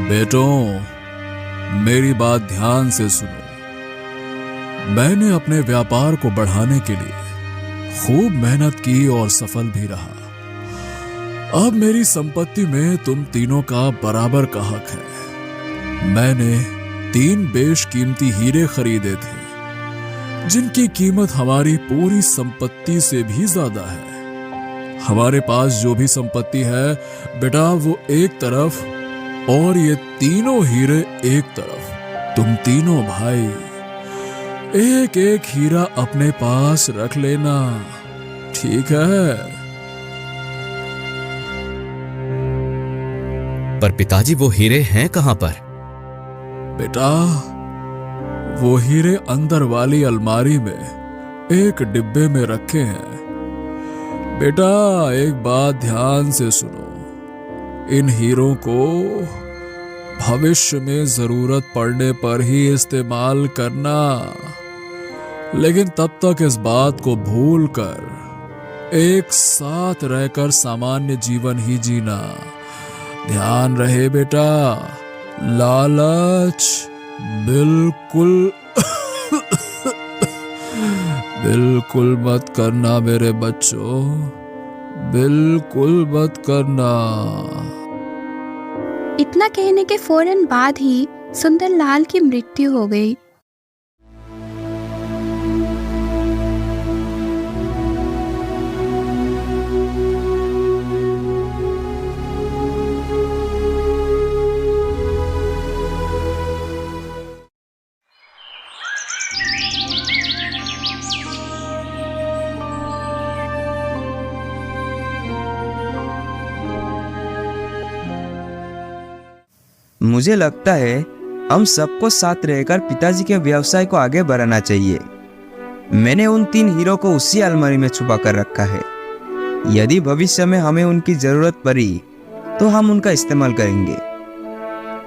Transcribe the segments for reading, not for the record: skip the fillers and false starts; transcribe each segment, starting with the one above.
बेटों, मेरी बात ध्यान से सुनो। मैंने अपने व्यापार को बढ़ाने के लिए खूब मेहनत की और सफल भी रहा। अब मेरी संपत्ति में तुम तीनों का बराबर का हक है। मैंने 3 बेशकीमती हीरे खरीदे थे, जिनकी कीमत हमारी पूरी संपत्ति से भी ज्यादा है। हमारे पास जो भी संपत्ति है बेटा, वो एक तरफ और ये तीनों हीरे एक तरफ। तुम तीनों भाई एक एक हीरा अपने पास रख लेना, ठीक है? पर पिताजी, वो हीरे हैं कहां पर? बेटा, वो हीरे अंदर वाली अलमारी में एक डिब्बे में रखे हैं। बेटा, एक बात ध्यान से सुनो। इन हीरों को भविष्य में जरूरत पड़ने पर ही इस्तेमाल करना, लेकिन तब तक इस बात को भूलकर एक साथ रहकर सामान्य जीवन ही जीना। ध्यान रहे बेटा, लालच बिल्कुल बिल्कुल मत करना मेरे बच्चों, बिल्कुल मत करना। इतना कहने के फौरन बाद ही सुंदरलाल की मृत्यु हो गई। मुझे लगता है हम सबको साथ रहकर पिताजी के व्यवसाय को आगे बढ़ाना चाहिए। मैंने उन 3 हीरो को उसी अलमारी में छुपा कर रखा है। यदि भविष्य में हमें उनकी जरूरत पड़ी तो हम उनका इस्तेमाल करेंगे।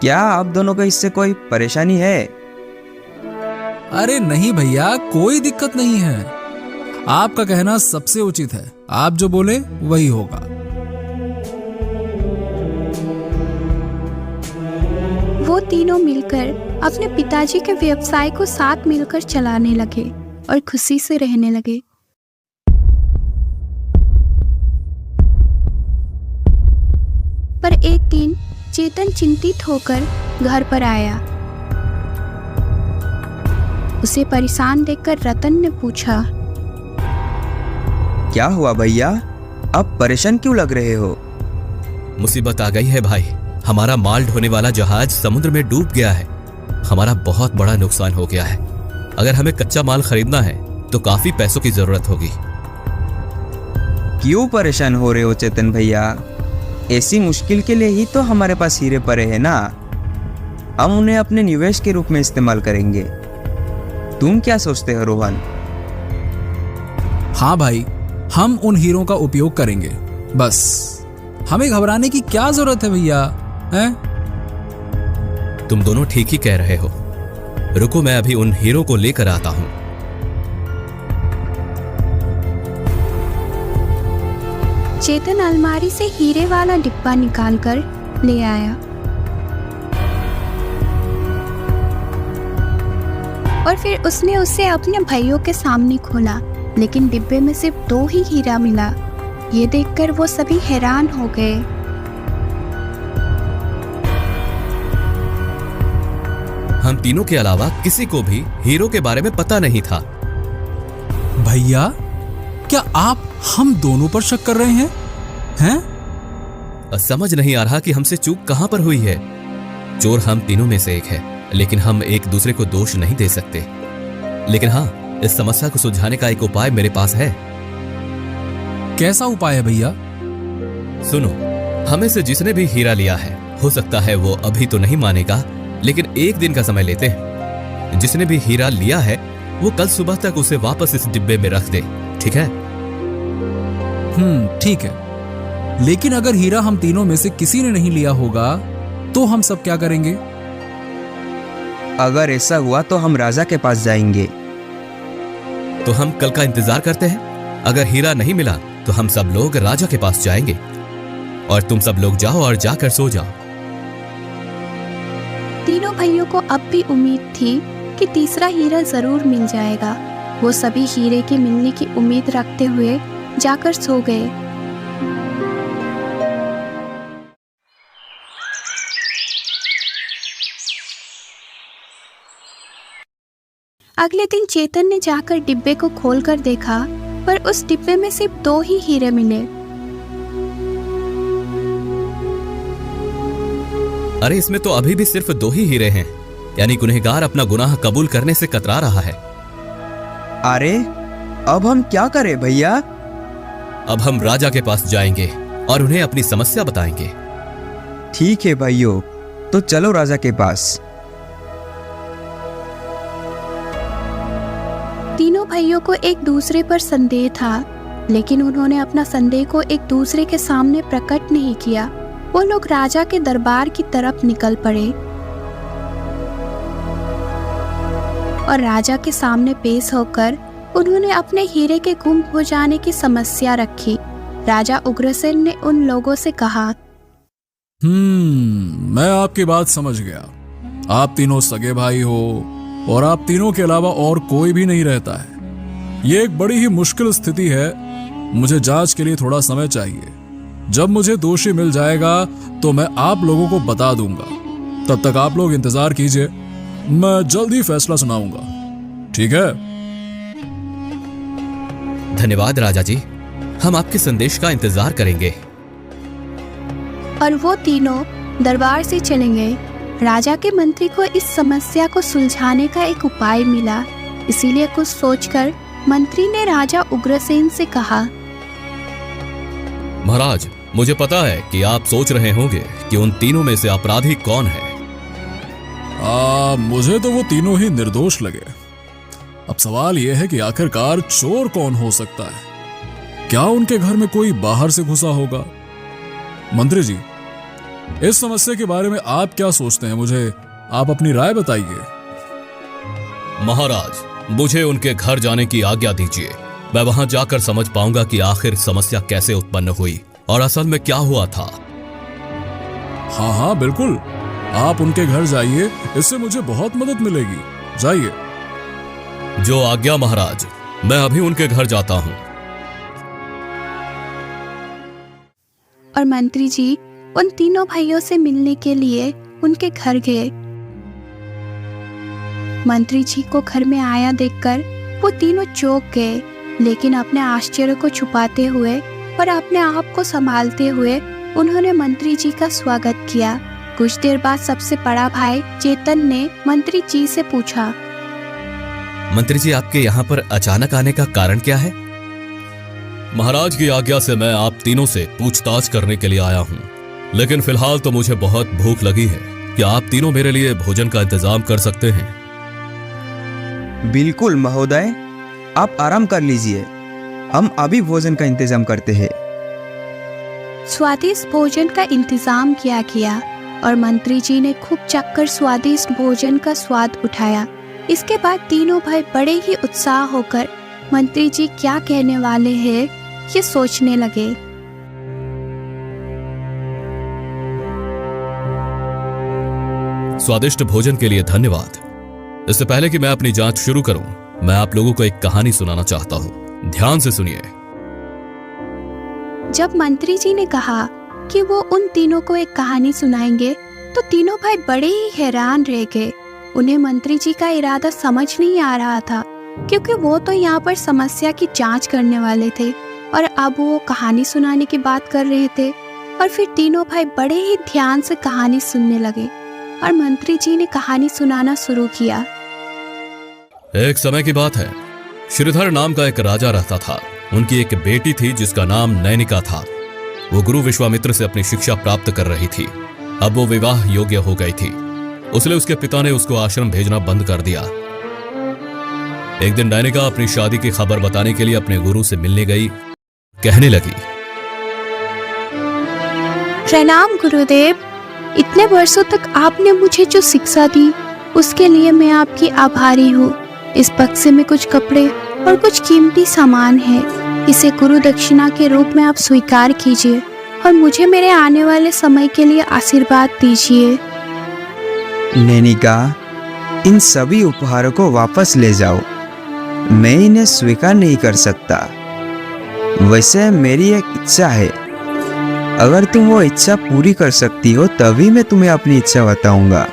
क्या आप दोनों को इससे कोई परेशानी है? अरे नहीं भैया, कोई दिक्कत नहीं है। आपका कहना सबसे उचित है। आप जो बोले वही होगा। वो तीनों मिलकर अपने पिताजी के व्यवसाय को साथ मिलकर चलाने लगे और खुशी से रहने लगे। पर एक दिन चेतन चिंतित होकर घर पर आया। उसे परेशान देखकर रतन ने पूछा, क्या हुआ भैया, आप परेशान क्यों लग रहे हो? मुसीबत आ गई है भाई। हमारा माल ढोने वाला जहाज समुद्र में डूब गया है। हमारा बहुत बड़ा नुकसान हो गया है। अगर हमें कच्चा माल खरीदना है तो काफी पैसों की जरूरत होगी। क्यों परेशान हो रहे हो चेतन भैया? ऐसी मुश्किल के लिए ही तो हमारे पास हीरे पड़े हैं ना। हम उन्हें अपने निवेश के रूप में इस्तेमाल करेंगे। तुम क्या सोचते हो रोहन? हाँ भाई, हम उन हीरों का उपयोग करेंगे। बस हमें घबराने की क्या जरूरत है भैया, हैं? तुम दोनों ठीक ही कह रहे हो। रुको, मैं अभी उन हीरो को लेकर आता हूं। चेतन अलमारी से हीरे वाला डिब्बा निकालकर ले आया और फिर उसने उसे अपने भाइयों के सामने खोला, लेकिन डिब्बे में सिर्फ 2 ही हीरा मिला। ये देखकर वो सभी हैरान हो गए। हम तीनों के अलावा किसी को भी हीरो के बारे में पता नहीं था। भैया, क्या आप हम दोनों पर शक कर रहे हैं? समझ नहीं आ रहा कि हमसे चूक कहां पर हुई है। चोर हम तीनों में से एक है, लेकिन हम एक दूसरे को दोष नहीं दे सकते। लेकिन हाँ, इस समस्या को सुलझाने का एक उपाय मेरे पास है। कैसा उपाय है भैया? सुनो, हमें से जिसने भी हीरा लिया है, हो सकता है वो अभी तो नहीं मानेगा, लेकिन एक दिन का समय लेते हैं। जिसने भी हीरा लिया है वो कल सुबह तक उसे वापस इस डिब्बे में रख दे, ठीक है? ठीक है। लेकिन अगर हीरा हम तीनों में से किसी ने नहीं लिया होगा तो हम सब क्या करेंगे? अगर ऐसा हुआ तो हम राजा के पास जाएंगे। तो हम कल का इंतजार करते हैं। अगर हीरा नहीं मिला तो हम सब लोग राजा के पास जाएंगे और तुम सब लोग जाओ और जाकर सो जाओ। तीनों भाइयों को अब भी उम्मीद थी कि तीसरा हीरा जरूर मिल जाएगा। वो सभी हीरे के मिलने की उम्मीद रखते हुए जाकर सो गए। अगले दिन चेतन ने जाकर डिब्बे को खोलकर देखा, पर उस डिब्बे में सिर्फ 2 ही हीरे मिले। अरे इसमें तो अभी भी सिर्फ 2 ही हीरे हैं, यानी गुनहगार अपना गुनाह कबूल करने से कतरा रहा है। अरे अब हम क्या करें भैया? अब हम राजा के पास जाएंगे और उन्हें अपनी समस्या बताएंगे। ठीक है भाइयों, तो चलो राजा के पास। तीनों भाइयों को एक दूसरे पर संदेह था, लेकिन उन्होंने अपना संदेह को एक दूसरे के सामने प्रकट नहीं किया। वो लोग राजा के दरबार की तरफ निकल पड़े और राजा के सामने पेश होकर उन्होंने अपने हीरे के गुम हो जाने की समस्या रखी। राजा उग्रसेन ने उन लोगों से कहा, मैं आपकी बात समझ गया। आप तीनों सगे भाई हो और आप तीनों के अलावा और कोई भी नहीं रहता है। ये एक बड़ी ही मुश्किल स्थिति है। मुझे जांच के लिए थोड़ा समय चाहिए। जब मुझे दोषी मिल जाएगा तो मैं आप लोगों को बता दूंगा। तब तक आप लोग इंतजार कीजिए, मैं जल्द ही फैसला सुनाऊंगा। ठीक है? धन्यवाद राजा जी, हम आपके संदेश का इंतजार करेंगे। और वो तीनों दरबार से चले गए। राजा के मंत्री को इस समस्या को सुलझाने का एक उपाय मिला, इसीलिए कुछ सोचकर मंत्री ने राजा उग्रसेन से कहा, महाराज, मुझे पता है कि आप सोच रहे होंगे कि उन तीनों में से अपराधी कौन है। मुझे तो वो तीनों ही निर्दोष लगे। अब सवाल यह है कि आखिरकार चोर कौन हो सकता है? क्या उनके घर में कोई बाहर से घुसा होगा? मंत्री जी, इस समस्या के बारे में आप क्या सोचते हैं? मुझे आप अपनी राय बताइए। महाराज, मुझे उनके घर जाने की आज्ञा दीजिए। मैं वहां जाकर समझ पाऊंगा कि आखिर समस्या कैसे उत्पन्न हुई और असल में क्या हुआ था। हाँ हाँ बिल्कुल, आप उनके घर जाइए, इससे मुझे बहुत मदद मिलेगी। जाइए। जो आज्ञा महाराज, मैं अभी उनके घर जाता हूं। और मंत्री जी उन तीनों भाइयों से मिलने के लिए उनके घर गए। मंत्री जी को घर में आया देखकर वो तीनों चौंक गए, लेकिन अपने आश्चर्य को छुपाते हुए और अपने आप को संभालते हुए उन्होंने मंत्री जी का स्वागत किया। कुछ देर बाद सबसे बड़ा भाई चेतन ने मंत्री जी से पूछा, मंत्री जी, आपके यहाँ पर अचानक आने का कारण क्या है? महाराज की आज्ञा से मैं आप तीनों से पूछताछ करने के लिए आया हूँ, लेकिन फिलहाल तो मुझे बहुत भूख लगी है। क्या आप तीनों मेरे लिए भोजन का इंतजाम कर सकते हैं? बिल्कुल महोदय, आप आराम कर लीजिए, हम अभी भोजन का इंतजाम करते हैं। स्वादिष्ट भोजन का इंतजाम किया गया और मंत्री जी ने खूब चखकर स्वादिष्ट भोजन का स्वाद उठाया। इसके बाद तीनों भाई बड़े ही उत्साह होकर मंत्री जी क्या कहने वाले हैं ये सोचने लगे। स्वादिष्ट भोजन के लिए धन्यवाद। इससे पहले कि मैं अपनी जांच शुरू करूं, मैं आप लोगों को एक कहानी सुनाना चाहता हूं। ध्यान से सुनिए। जब मंत्री जी ने कहा कि वो उन तीनों को एक कहानी सुनाएंगे, तो तीनों भाई बड़े ही हैरान रह गए। उन्हें मंत्री जी का इरादा समझ नहीं आ रहा था, क्योंकि वो तो यहाँ पर समस्या की जांच करने वाले थे और अब वो कहानी सुनाने की बात कर रहे थे। और फिर तीनों भाई बड़े ही ध्यान से कहानी सुनने लगे और मंत्री जी ने कहानी सुनाना शुरू किया। एक समय की बात है, श्रीधर नाम का एक राजा रहता था। उनकी एक बेटी थी जिसका नाम नैनिका था। वो गुरु विश्वामित्र से अपनी शिक्षा प्राप्त कर रही थी। अब वो विवाह योग्य हो गई थी, इसलिए उसके पिता ने उसको आश्रम भेजना बंद कर दिया। एक दिन नैनिका अपनी शादी की खबर बताने के लिए अपने गुरु से मिलने गई। कहने लगी, प्रणाम गुरुदेव, इतने वर्षों तक आपने मुझे जो शिक्षा दी उसके लिए मैं आपकी आभारी हूँ। इस बक्से में कुछ कपड़े और कुछ कीमती सामान है, इसे गुरु दक्षिणा के रूप में आप स्वीकार कीजिए और मुझे मेरे आने वाले समय के लिए आशीर्वाद दीजिए। नैनिका, इन सभी उपहारों को वापस ले जाओ। मैं इन्हें स्वीकार नहीं कर सकता। वैसे मेरी एक इच्छा है, अगर तुम वो इच्छा पूरी कर सकती हो तभी मैं तुम्हें अपनी इच्छा बताऊंगा।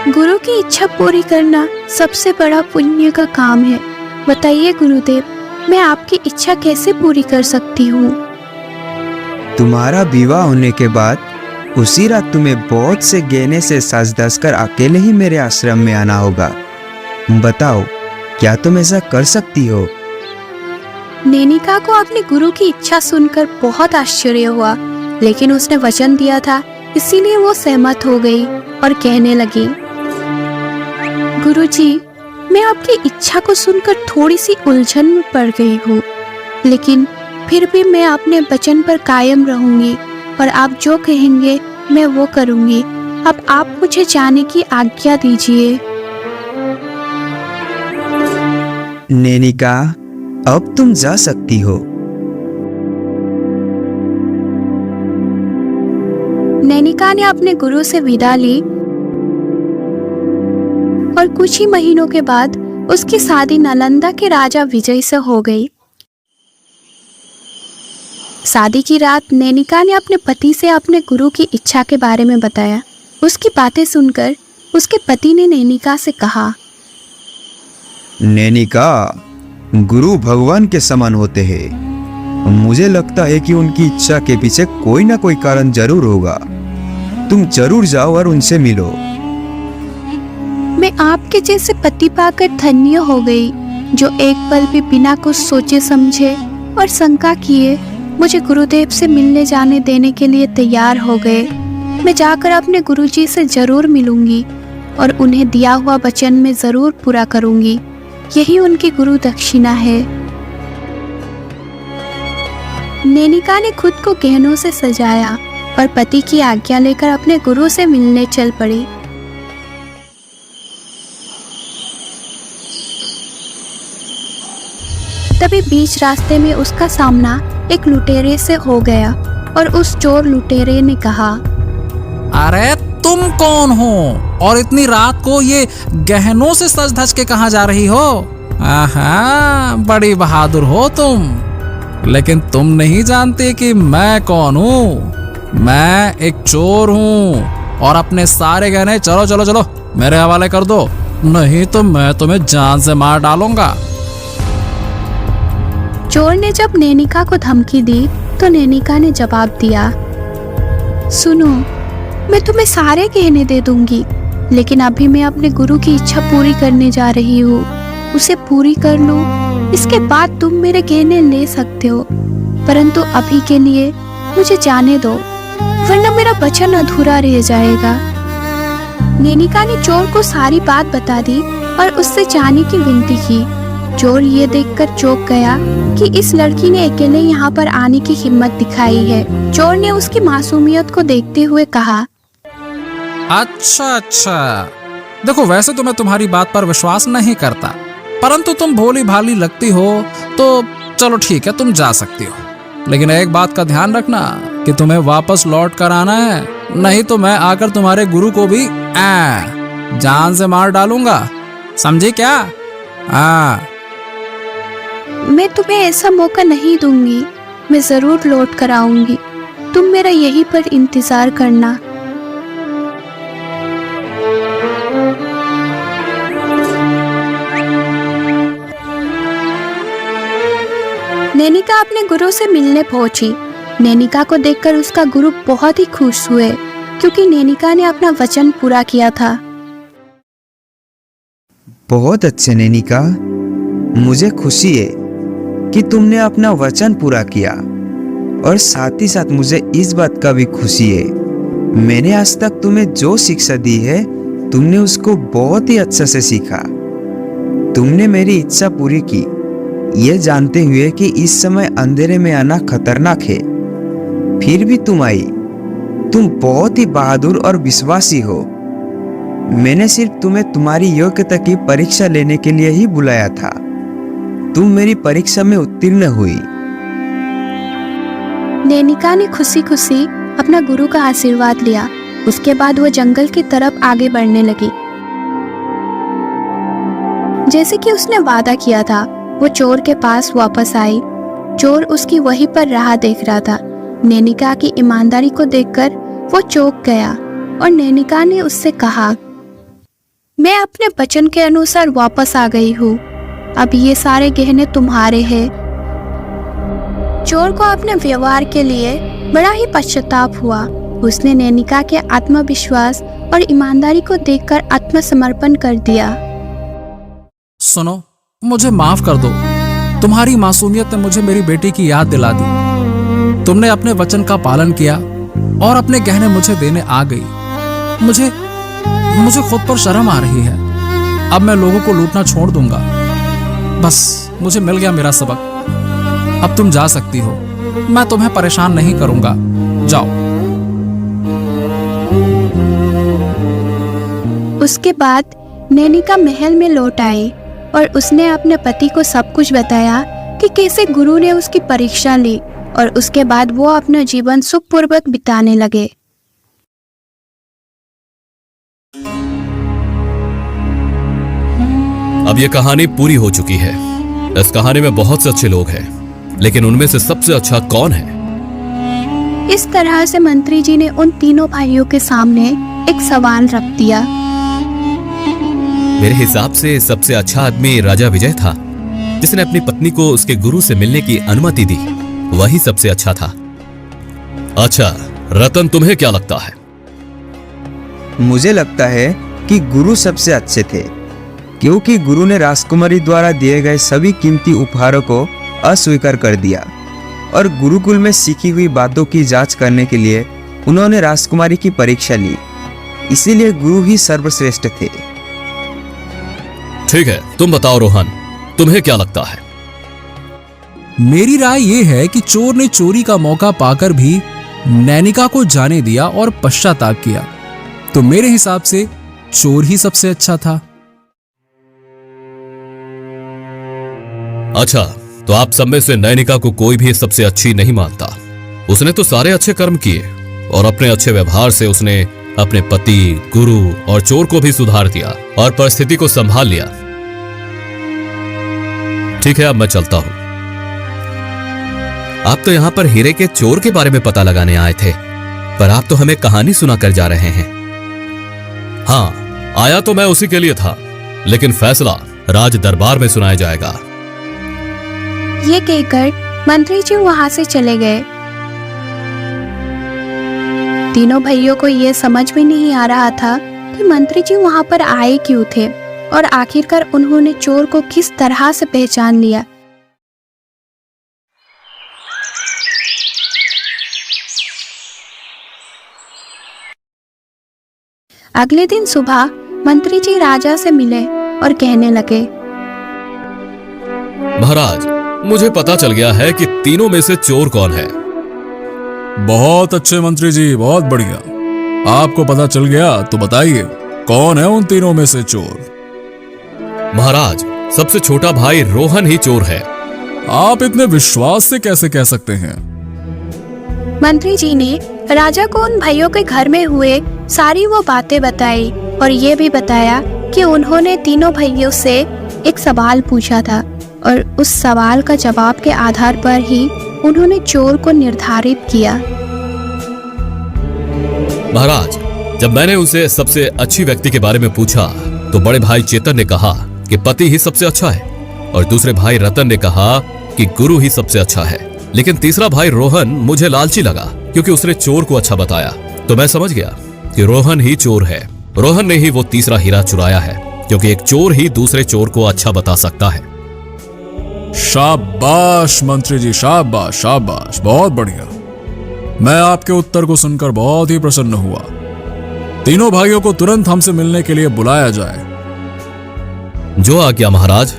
गुरु की इच्छा पूरी करना सबसे बड़ा पुण्य का काम है। बताइए गुरुदेव, मैं आपकी इच्छा कैसे पूरी कर सकती हूँ? तुम्हारा विवाह होने के बाद उसी रात तुम्हें बहुत से गहने से सज धज कर अकेले ही मेरे आश्रम में आना होगा। बताओ, क्या तुम ऐसा कर सकती हो? नैनिका को अपने गुरु की इच्छा सुनकर बहुत आश्चर्य हुआ, लेकिन उसने वचन दिया था, इसीलिए वो सहमत हो गई और कहने लगी, गुरुजी, मैं आपकी इच्छा को सुनकर थोड़ी सी उलझन में पड़ गई हूँ, लेकिन फिर भी मैं अपने वचन पर कायम रहूंगी और आप जो कहेंगे मैं वो करूंगी। अब आप मुझे जाने की आज्ञा दीजिए। नैनिका, अब तुम जा सकती हो। नैनिका ने अपने गुरु से विदा ली और कुछ ही महीनों के बाद उसकी शादी नालंदा के राजा विजय से हो गई। शादी की रात नैनिका ने अपने पति से अपने गुरु की इच्छा के बारे में बताया। उसकी बातें सुनकर उसके पति ने नैनिका से कहा, नैनिका, गुरु भगवान के समान होते हैं। मुझे लगता है कि उनकी इच्छा के पीछे कोई ना कोई कारण जरूर होगा। तुम जरूर जाओ और उनसे मिलो। मैं आपके जैसे पति पाकर धन्य हो गई, जो एक पल भी बिना कुछ सोचे समझे और शंका किए मुझे गुरुदेव से मिलने जाने देने के लिए तैयार हो गए। मैं जाकर अपने गुरुजी से जरूर मिलूंगी और उन्हें दिया हुआ वचन में जरूर पूरा करूंगी। यही उनकी गुरु दक्षिणा है। नैनिका ने खुद को गहनों से सजाया और पति की आज्ञा लेकर अपने गुरु से मिलने चल पड़ी। तभी बीच रास्ते में उसका सामना एक लुटेरे से हो गया और उस चोर लुटेरे ने कहा, अरे तुम कौन हो और इतनी रात को ये गहनों से सज धज के कहाँ जा रही हो? आहा, बड़ी बहादुर हो तुम। लेकिन तुम नहीं जानते कि मैं कौन हूँ। मैं एक चोर हूँ और अपने सारे गहने चलो चलो चलो मेरे हवाले कर दो, नहीं तो मैं तुम्हें जान से मार डालूंगा। चोर ने जब नैनिका को धमकी दी तो नैनिका ने जवाब दिया, सुनो, मैं तुम्हें सारे गहने दे दूंगी, लेकिन अभी मैं अपने गुरु की इच्छा पूरी करने जा रही हूँ। उसे पूरी कर लो, इसके बाद तुम मेरे गहने ले सकते हो, परंतु अभी के लिए मुझे जाने दो, वरना मेरा वचन अधूरा रह जाएगा। नैनिका ने चोर को सारी बात बता दी और उससे जाने की विनती की। चोर ये देखकर चौंक गया कि इस लड़की ने अकेले यहाँ पर आने की हिम्मत दिखाई है। चोर ने उसकी मासूमियत को देखते हुए कहा, अच्छा, देखो वैसे तो मैं तुम्हारी बात पर विश्वास नहीं करता, परंतु तुम भोली भाली लगती हो तो चलो ठीक है, तुम जा सकती हो। लेकिन एक बात का ध्यान रखना कि तुम्हें वापस लौट कर आना है, नहीं तो मैं आकर तुम्हारे गुरु को भी जान से मार डालूंगा, समझे क्या? मैं तुम्हें ऐसा मौका नहीं दूंगी, मैं जरूर लौट कर आऊंगी। तुम मेरा यहीं पर इंतजार करना। नैनिका अपने गुरु से मिलने पहुंची। नैनिका को देखकर उसका गुरु बहुत ही खुश हुए, क्योंकि नैनिका ने अपना वचन पूरा किया था। बहुत अच्छे नैनिका, मुझे खुशी है कि तुमने अपना वचन पूरा किया, और साथ ही साथ मुझे इस बात का भी खुशी है, मैंने आज तक तुम्हें जो शिक्षा दी है तुमने उसको बहुत ही अच्छा से सीखा। तुमने मेरी इच्छा पूरी की, ये जानते हुए कि इस समय अंधेरे में आना खतरनाक है, फिर भी तुम आई। तुम बहुत ही बहादुर और विश्वासी हो। मैंने सिर्फ तुम्हें तुम्हारी योग्यता की परीक्षा लेने के लिए ही बुलाया था। तुम मेरी परीक्षा में उत्तीर्ण हुई। नैनिका ने खुशी खुशी अपना गुरु का आशीर्वाद लिया उसके बाद वो जंगल की तरफ आगे बढ़ने लगी। जैसे कि उसने वादा किया था, वो चोर के पास वापस आई। चोर उसकी वहीं पर राह देख रहा था। नैनिका की ईमानदारी को देखकर वो चौंक गया और नैनिका ने उससे कहा, मैं अपने वचन के अनुसार वापस आ गई हूँ। अब ये सारे गहने तुम्हारे हैं। चोर को अपने व्यवहार के लिए बड़ा ही पश्चाताप हुआ। उसने नैनिका के आत्मविश्वास और ईमानदारी को देखकर आत्मसमर्पण कर दिया। सुनो, मुझे माफ कर दो। तुम्हारी मासूमियत ने मुझे मेरी बेटी की याद दिला दी। तुमने अपने वचन का पालन किया और अपने गहने मुझे देने आ गई। मुझे खुद पर शर्म आ रही है। अब मैं लोगों को लूटना छोड़ दूंगा। बस मुझे मिल गया मेरा सबक। अब तुम जा सकती हो। मैं तुम्हें परेशान नहीं करूंगा। जाओ। उसके बाद नैनिका महल में लौट आई और उसने अपने पति को सब कुछ बताया कि कैसे गुरु ने उसकी परीक्षा ली, और उसके बाद वो अपना जीवन सुखपूर्वक बिताने लगे। अब ये कहानी पूरी हो चुकी है। इस कहानी में बहुत से अच्छे लोग हैं, लेकिन उनमें से सबसे अच्छा कौन है? इस तरह से मंत्री जी ने उन तीनों भाइयों के सामने एक सवाल रख दिया। मेरे हिसाब से सबसे अच्छा आदमी राजा विजय था, जिसने अपनी पत्नी को उसके गुरु से मिलने की अनुमति दी। वही सबसे अच्छा था। अच्छा रतन, तुम्हें क्या लगता है? मुझे लगता है कि गुरु सबसे अच्छे थे, क्योंकि गुरु ने राजकुमारी द्वारा दिए गए सभी कीमती उपहारों को अस्वीकार कर दिया और गुरुकुल में सीखी हुई बातों की जांच करने के लिए उन्होंने राजकुमारी की परीक्षा ली। इसीलिए गुरु ही सर्वश्रेष्ठ थे। ठीक है, तुम बताओ रोहन, तुम्हें क्या लगता है? मेरी राय यह है कि चोर ने चोरी का मौका पाकर भी नैनिका को जाने दिया और पश्चाताप किया। तो मेरे हिसाब से चोर ही सबसे अच्छा था। अच्छा, तो आप सब में से नैनिका को कोई भी सबसे अच्छी नहीं मानता। उसने तो सारे अच्छे कर्म किए और अपने अच्छे व्यवहार से उसने अपने पति, गुरु और चोर को भी सुधार दिया और परिस्थिति को संभाल लिया। ठीक है, अब मैं चलता हूं। आप तो यहां पर हीरे के चोर के बारे में पता लगाने आए थे, पर आप तो हमें कहानी सुनाकर जा रहे हैं। हाँ, आया तो मैं उसी के लिए था, लेकिन फैसला राज दरबार में सुनाया जाएगा। ये कहकर मंत्री जी वहां से चले गए। तीनों भाइयों को यह समझ में नहीं आ रहा था कि मंत्री जी वहां पर आए क्यों थे, और आखिरकार उन्होंने चोर को किस तरह से पहचान लिया। अगले दिन सुबह मंत्री जी राजा से मिले और कहने लगे, महाराज, मुझे पता चल गया है कि तीनों में से चोर कौन है। बहुत अच्छे मंत्री जी, बहुत बढ़िया। आपको पता चल गया तो बताइए, कौन है उन तीनों में से चोर? महाराज, सबसे छोटा भाई रोहन ही चोर है। आप इतने विश्वास से कैसे कह सकते हैं? मंत्री जी ने राजा को उन भाइयों के घर में हुए सारी वो बातें बताई और ये भी बताया कि उन्होंने तीनों भाइयों से एक सवाल पूछा था, और उस सवाल का जवाब के आधार पर ही उन्होंने चोर को निर्धारित किया। महाराज, जब मैंने उनसे सबसे अच्छी व्यक्ति के बारे में पूछा तो बड़े भाई चेतन ने कहा कि पति ही सबसे अच्छा है, और दूसरे भाई रतन ने कहा कि गुरु ही सबसे अच्छा है। लेकिन तीसरा भाई रोहन मुझे लालची लगा, क्योंकि उसने चोर को अच्छा बताया। तो मैं समझ गया कि रोहन ही चोर है। रोहन ने ही वो तीसरा हीरा चुराया है, क्योंकि एक चोर ही दूसरे चोर को अच्छा बता सकता है। शाबाश मंत्री जी, शाबाश शाबाश, बहुत बढ़िया। मैं आपके उत्तर को सुनकर बहुत ही प्रसन्न हुआ। तीनों भाइयों को तुरंत हमसे मिलने के लिए बुलाया जाए। जो आज्ञा महाराज।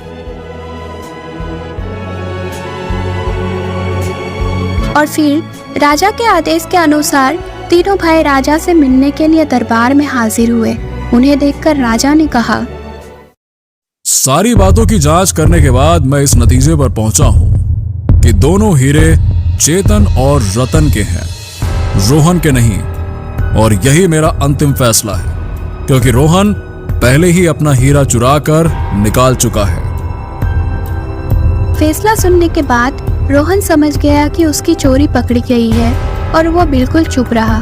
और फिर राजा के आदेश के अनुसार तीनों भाई राजा से मिलने के लिए दरबार में हाजिर हुए। उन्हें देखकर राजा ने कहा, सारी बातों की जांच करने के बाद मैं इस नतीजे पर पहुंचा हूं कि दोनों हीरे चेतन और रतन के हैं, रोहन के नहीं। और यही मेरा अंतिम फैसला है, क्योंकि रोहन पहले ही अपना हीरा चुरा कर निकाल चुका है। फैसला सुनने के बाद रोहन समझ गया कि उसकी चोरी पकड़ी गई है और वो बिल्कुल चुप रहा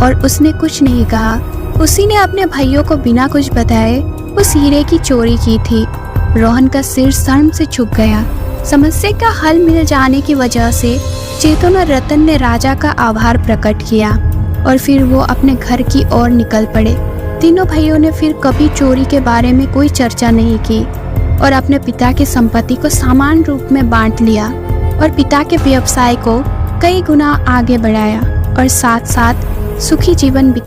और उसने कुछ नहीं कहा। उसी ने अपने भाइयों को बिना कुछ बताए उस हीरे की चोरी की थी। रोहन का सिर शर्म से झुक गया। समस्या का हल मिल जाने की वजह से चेतन और रतन ने राजा का आभार प्रकट किया और फिर वो अपने घर की ओर निकल पड़े। तीनों भाइयों ने फिर कभी चोरी के बारे में कोई चर्चा नहीं की और अपने पिता की संपत्ति को समान रूप में बांट लिया और पिता के व्यवसाय को कई गुना आगे बढ़ाया और साथ साथ सुखी जीवन